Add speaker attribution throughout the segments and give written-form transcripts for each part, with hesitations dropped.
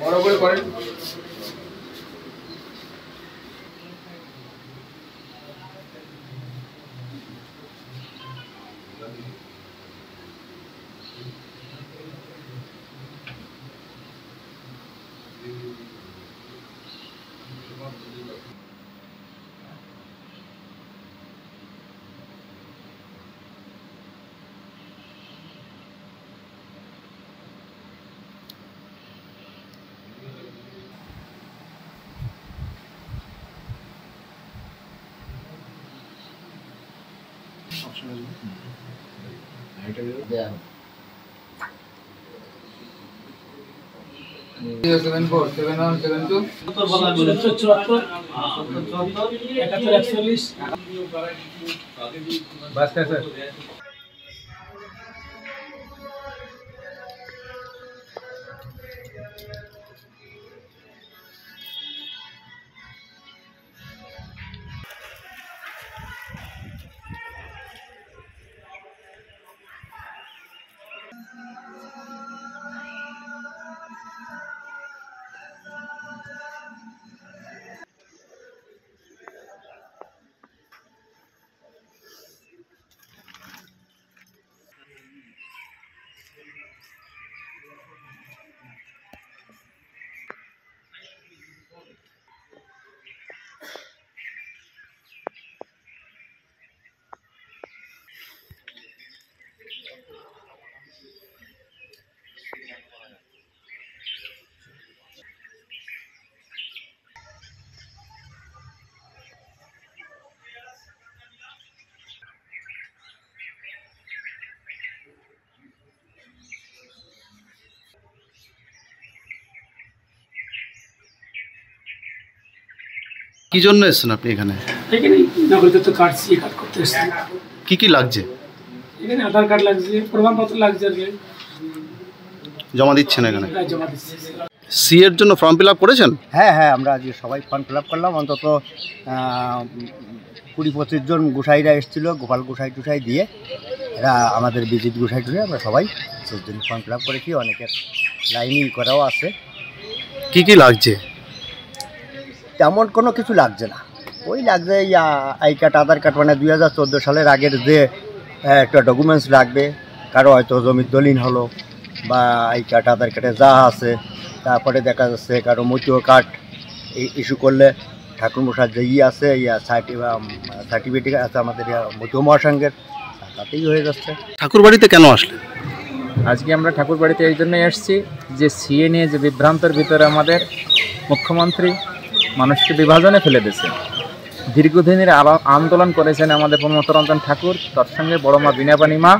Speaker 1: বড় করে করেন।
Speaker 2: কি জন্য এসেছেন আপনি এখানে?
Speaker 3: এখানে নাগরিকত্ব কার্ড সিএ কার্ড করতে এসেছি।
Speaker 2: কি কি লাগছে?
Speaker 3: এখানে আধার কার্ড লাগছে, প্রমাণপত্র লাগছে, আর কি
Speaker 2: জমা দিচ্ছেন এখানে?
Speaker 3: জমা দিচ্ছি।
Speaker 2: সি এর জন্য ফর্ম ফিল আপ করেছেন?
Speaker 4: হ্যাঁ হ্যাঁ, আমরা আজকে সবাই ফর্ম ফিল আপ করলাম। অন্তত 20-25 জন গোসাইরা এসেছিলো, গোপাল গোসাই টুসাই দিয়ে এরা আমাদের বিজিত গোসাই টুসাই আমরা সবাই সেই জন্য ফর্ম ফিল আপ করেছি। অনেকের লাইনিং করাও আছে।
Speaker 2: কি কি লাগছে?
Speaker 4: তেমন কোনো কিছু লাগছে না, ওই লাগছে আই কার্ড, আধার কার্ড, মানে 2014 সালের আগের যে একটা ডকুমেন্টস লাগবে। কারো হয়তো জমির দলিল হলো বা আই কার্ড আধার কার্ডে যা আছে। তারপরে দেখা যাচ্ছে কারো মৃত্যু কার্ড ইস্যু করলে ঠাকুরমশার যে আছে সার্টিফিকেট আছে আমাদের মৃত্যু মহাসংঘের, তাতেই হয়ে যাচ্ছে।
Speaker 2: ঠাকুর বাড়িতে কেন আসলেন?
Speaker 5: আজকে আমরা ঠাকুর বাড়িতে এই জন্যই এসেছি যে সিএ নিয়ে যে বিভ্রান্তের ভিতরে আমাদের মুখ্যমন্ত্রী মানুষকে বিভাজনে ফেলে দিয়েছে। দীর্ঘদিনের আন্দোলন করেছেন আমাদের প্রমথরঞ্জন ঠাকুর, তার সঙ্গে বড় মা বীণাপাণি মা।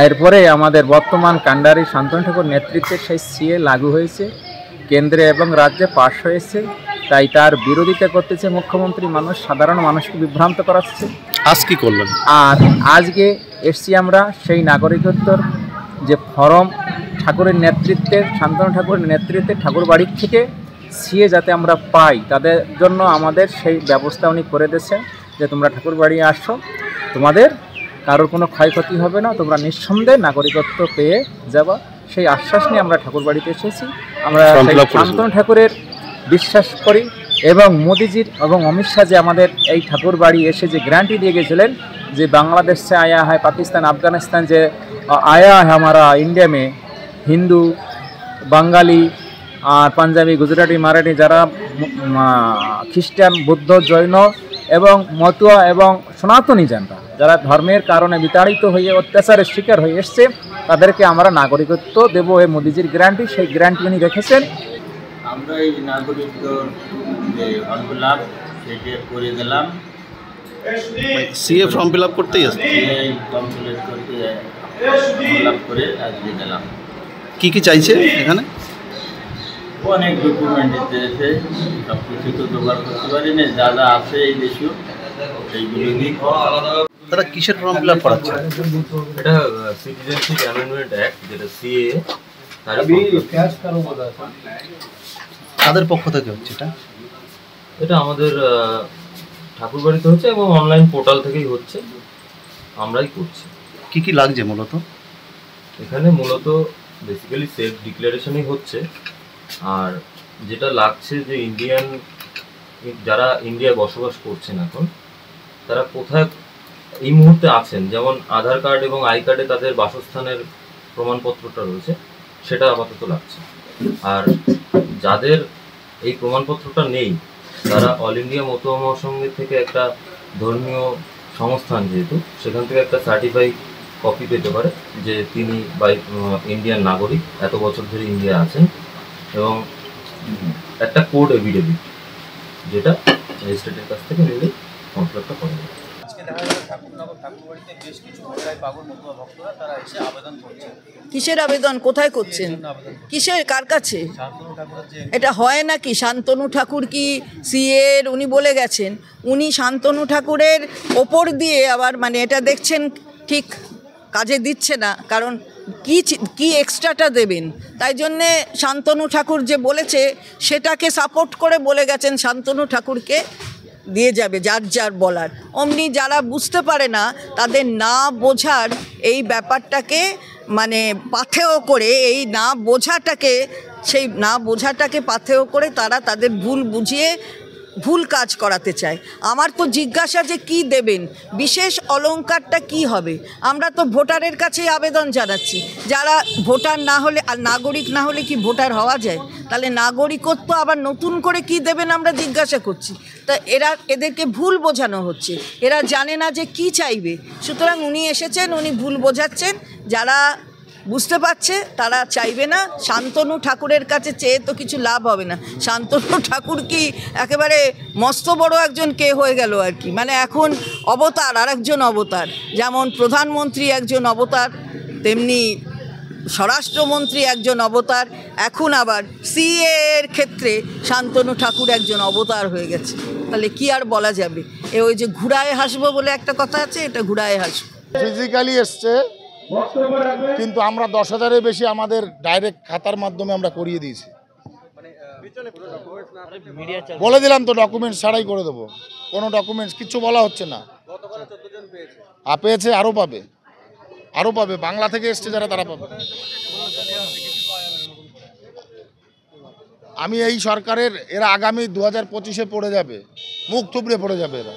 Speaker 5: এরপরে আমাদের বর্তমান কান্ডারি শান্তনু ঠাকুর নেতৃত্বে সেই সিএ লাগু হয়েছে, কেন্দ্রে এবং রাজ্যে পাশ হয়েছে। তাই তার বিরোধিতা করতেছে মুখ্যমন্ত্রী, সাধারণ মানুষকে বিভ্রান্ত করাচ্ছে।
Speaker 2: আজ কি করলেন?
Speaker 5: আর আজকে এসছি আমরা সেই নাগরিকত্বর যে ফরম ঠাকুরের নেতৃত্বে, শান্তনু ঠাকুরের নেতৃত্বে ঠাকুর বাড়ির থেকে সিএ যাতে আমরা পাই, তাদের জন্য আমাদের সেই ব্যবস্থা উনি করে দিয়েছেন যে তোমরা ঠাকুর বাড়ি আসো, তোমাদের কারোর কোনো ক্ষয়ক্ষতি হবে না, তোমরা নিঃসন্দেহে নাগরিকত্ব পেয়ে যাবা। সেই আশ্বাস নিয়ে আমরা ঠাকুর বাড়িতে এসেছি। আমরা শান্তনু ঠাকুরের বিশ্বাস করি এবং মোদিজির এবং অমিত শাহ যে আমাদের এই ঠাকুর বাড়ি এসে যে গ্যারান্টি দিয়ে গেছিলেন যে বাংলাদেশ से आया है, पाकिस्तान अफगानिस्तान যে आया है हमारा इंडिया में, हिंदू বাঙালি আর পাঞ্জাবি, গুজরাটি, মারাঠি যারা খ্রিস্টান, বৌদ্ধ, জৈন এবং মতুয়া এবং সনাতনী জানরা যারা ধর্মের কারণে বিতাড়িত হয়ে অত্যাচারের শিকার হয়ে এসছে, তাদেরকে আমরা নাগরিকত্ব দেবো। এই মোদিজির গ্যারান্টি, সেই গ্যারান্টি উনি রেখেছেন।
Speaker 6: আমরা এই নাগরিকত্ব যে ফর্ম ফিল আপ সেটা করে দিলাম।
Speaker 2: সিএ ফর্ম ফিল আপ করতেই আসছে,
Speaker 6: ফর্ম ফিল আপ করে আজকে দিলাম।
Speaker 2: কি কি চাইছে এখানে?
Speaker 6: অনেক ডকুমেন্ট দিতে, সব কিছু তো জোগাড় করতে পারি না, যা যা আছে এই দেশীয় সেইগুলো দিই।
Speaker 2: তারা কিসের ফর্ম ফিল আপ করাচ্ছে?
Speaker 7: এটা সিটিজেনশিপ অ্যামেন্ডমেন্ট অ্যাক্ট, যেটা সিএ,
Speaker 2: তাদের পক্ষ থেকে হচ্ছে এটা।
Speaker 7: এটা আমাদের ঠাকুর বাড়িতে হচ্ছে এবং অনলাইন পোর্টাল থেকেই হচ্ছে, আমরাই করছি।
Speaker 2: কি কি লাগছে মূলত?
Speaker 7: এখানে মূলত বেসিক্যালি সেলফ ডিক্লারেশনই হচ্ছে। আর যেটা লাগছে যে যারা ইন্ডিয়ায় বসবাস করছেন এখন, তারা কোথায় এই মুহূর্তে আছেন, যেমন আধার কার্ড এবং আই কার্ডে তাদের বাসস্থানের প্রমাণপত্রটা রয়েছে, সেটা আপাতত লাগছে। আর যাদের এই প্রমাণপত্রটা নেই, তারা অল ইন্ডিয়া মতুয়া মহাসংঘের থেকে একটা ধর্মীয় সংস্থান, যেহেতু সেখান থেকে একটা সার্টিফাই কপি পেতে পারে যে তিনি ইন্ডিয়ান নাগরিক, এত বছর ধরে ইন্ডিয়া আছেন, এবং একটা কোড এভিডেভিট, যেটা ম্যাজিস্ট্রেটের কাছ থেকে নিলে কমপ্লেনটা করা যাবে।
Speaker 2: আজকে দেখা যাবে ঠাকুরবাড়িতে বেশ কিছু মহিলাই পাগল মতুয়া ভক্তরা তারা এসে আবেদন করছে।
Speaker 1: কিসের আবেদন, কোথায় করছেন, কিসের, কার কাছে?
Speaker 2: শান্তনু ঠাকুরের যে
Speaker 1: এটা হয় নাকি? শান্তনু ঠাকুর কি সিএর উনি বলে গেছেন, উনি শান্তনু ঠাকুরের ওপর দিয়ে আবার মানে এটা দেখছেন ঠিক কাজে দিচ্ছে না, কারণ কি এক্সট্রাটা দেবেন, তাই জন্যে শান্তনু ঠাকুর যে বলেছে সেটাকে সাপোর্ট করে বলে গেছেন শান্তনু ঠাকুরকে দিয়ে যাবে যার যার বলার। অমনি যারা বুঝতে পারে না তাদের না বোঝার এই ব্যাপারটাকে মানে পাথেয় করে, এই না বোঝাটাকে পাথেয় করে তারা তাদের ভুল বুঝিয়ে ভুল কাজ করাতে চায়। আমার তো জিজ্ঞাসা যে কি দেবেন, বিশেষ অলংকারটা কি হবে? আমরা তো ভোটারের কাছেই আবেদন জানাচ্ছি, যারা ভোটার না হলে আর নাগরিক না হলে কি ভোটার হওয়া যায়? তাহলে নাগরিকত্ব আবার নতুন করে কি দেবেন আমরা জিজ্ঞাসা করছি। তা এদেরকে ভুল বোঝানো হচ্ছে, এরা জানে না যে কি চাইবে। সুতরাং উনি এসেছেন, উনি ভুল বোঝাচ্ছেন, যারা বুঝতে পারছে তারা চাইবে না। শান্তনু ঠাকুরের কাছে চেয়ে তো কিছু লাভ হবে না। শান্তনু ঠাকুর কি একেবারে মস্ত বড় একজন কে হয়ে গেল আর কি, মানে এখন অবতার, আর একজন অবতার। যেমন প্রধানমন্ত্রী একজন অবতার, তেমনি স্বরাষ্ট্রমন্ত্রী একজন অবতার, এখন আবার সিএর ক্ষেত্রে শান্তনু ঠাকুর একজন অবতার হয়ে গেছে। তাহলে কি আর বলা যাবে? ওই যে ঘুরায় হাসবো বলে একটা কথা আছে, এটা ঘুরায় হাসবো।
Speaker 8: ফিজিক্যালি এসছে, কিন্তু আমরা 10,000-এর বেশি আমাদের ডাইরেক্ট খাতার মাধ্যমে আমরা করিয়ে দিয়েছি। বলে দিলাম তো ডকুমেন্টস ছাড়াই করে দেবো, কোনো ডকুমেন্টস কিছু বলা হচ্ছে না। পেয়েছে, আরও পাবে, বাংলা থেকে এসছে যারা তারা পাবে। আমি এই সরকারের, এরা আগামী 2025-এ পড়ে যাবে, মুখ থুবড়ে পড়ে যাবে এরা।